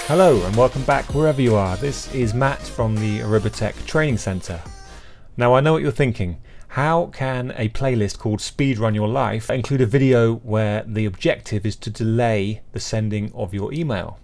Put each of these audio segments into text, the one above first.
Hello and welcome back wherever you are. This is Matt from the Arribatec Training Centre. Now I know what you're thinking. How can a playlist called Speedrun Your Life include a video where the objective is to delay the sending of your email?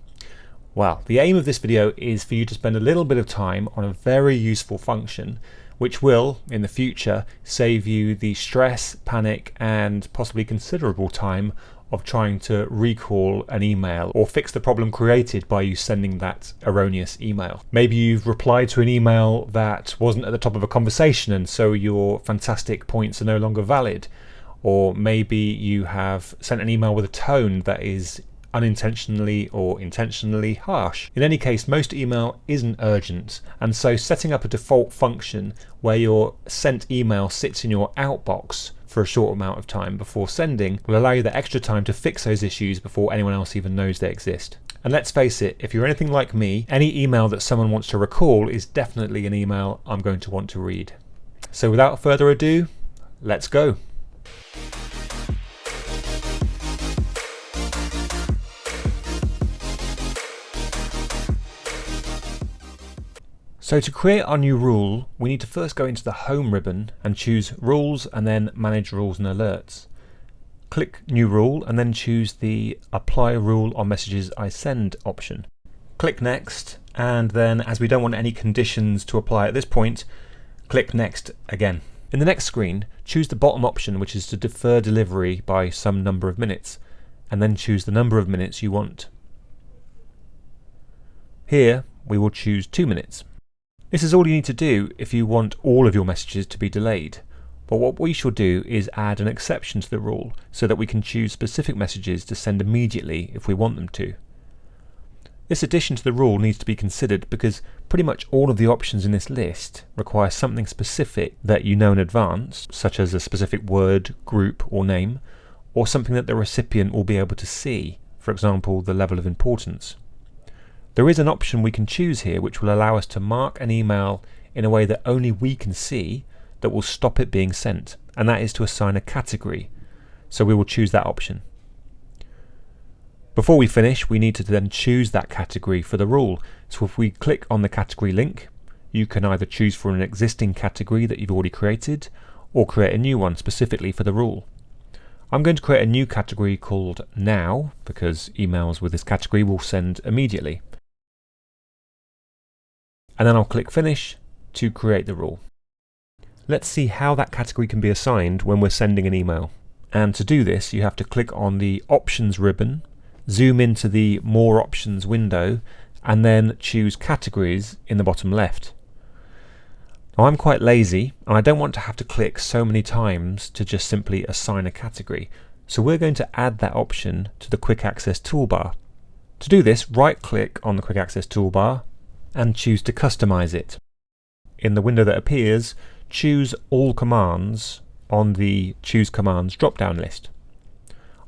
Well, the aim of this video is for you to spend a little bit of time on a very useful function which will, in the future, save you the stress, panic and possibly considerable time of trying to recall an email or fix the problem created by you sending that erroneous email. Maybe you've replied to an email that wasn't at the top of a conversation and so your fantastic points are no longer valid. Or maybe you have sent an email with a tone that is unintentionally or intentionally harsh. In any case, most email isn't urgent, and so setting up a default function where your sent email sits in your outbox for a short amount of time before sending will allow you the extra time to fix those issues before anyone else even knows they exist. And let's face it, if you're anything like me, any email that someone wants to recall is definitely an email I'm going to want to read. So without further ado, let's go. So to create our new rule, we need to first go into the Home ribbon and choose Rules and then Manage Rules and Alerts. Click New Rule and then choose the Apply Rule on Messages I Send option. Click Next, and then as we don't want any conditions to apply at this point, click Next again. In the next screen, choose the bottom option, which is to defer delivery by some number of minutes, and then choose the number of minutes you want. Here we will choose 2 minutes. This is all you need to do if you want all of your messages to be delayed. But what we shall do is add an exception to the rule so that we can choose specific messages to send immediately if we want them to. This addition to the rule needs to be considered because pretty much all of the options in this list require something specific that you know in advance, such as a specific word, group or name, or something that the recipient will be able to see, for example the level of importance. There is an option we can choose here which will allow us to mark an email in a way that only we can see that will stop it being sent, and that is to assign a category. So we will choose that option. Before we finish, we need to then choose that category for the rule. So if we click on the category link, you can either choose for an existing category that you've already created or create a new one specifically for the rule. I'm going to create a new category called Now because emails with this category will send immediately. And then I'll click Finish to create the rule. Let's see how that category can be assigned when we're sending an email. And to do this, you have to click on the Options ribbon, zoom into the More Options window, and then choose Categories in the bottom left. Now I'm quite lazy, and I don't want to have to click so many times to just simply assign a category. So we're going to add that option to the Quick Access toolbar. To do this, right-click on the Quick Access toolbar, and choose to customize it. In the window that appears, choose All Commands on the Choose Commands drop-down list.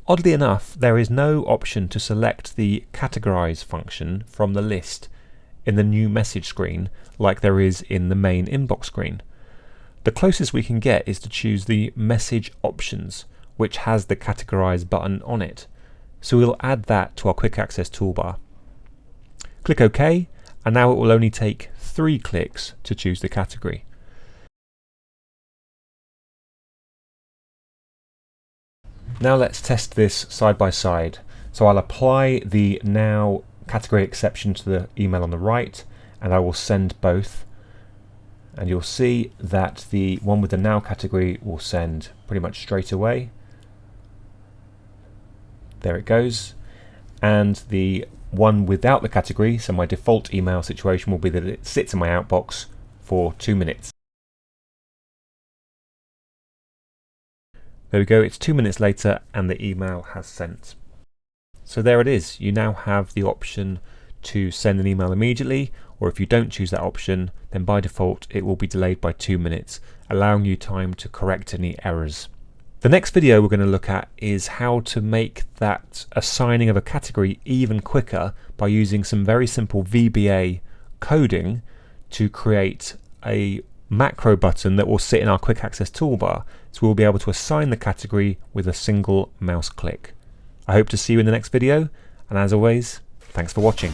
Oddly enough, there is no option to select the Categorize function from the list in the new message screen like there is in the main inbox screen. The closest we can get is to choose the Message Options, which has the Categorize button on it. So we'll add that to our Quick Access toolbar. Click OK, and now it will only take 3 clicks to choose the category. Now let's test this side by side. So I'll apply the Now category exception to the email on the right, and I will send both. And you'll see that the one with the Now category will send pretty much straight away. There it goes. And the one without the category, so my default email situation will be that it sits in my outbox for 2 minutes. There we go, it's 2 minutes later and the email has sent. So there it is, you now have the option to send an email immediately, or if you don't choose that option, then by default it will be delayed by 2 minutes, allowing you time to correct any errors. The next video we're going to look at is how to make that assigning of a category even quicker by using some very simple VBA coding to create a macro button that will sit in our Quick Access toolbar, so we'll be able to assign the category with a single mouse click. I hope to see you in the next video, and as always, thanks for watching.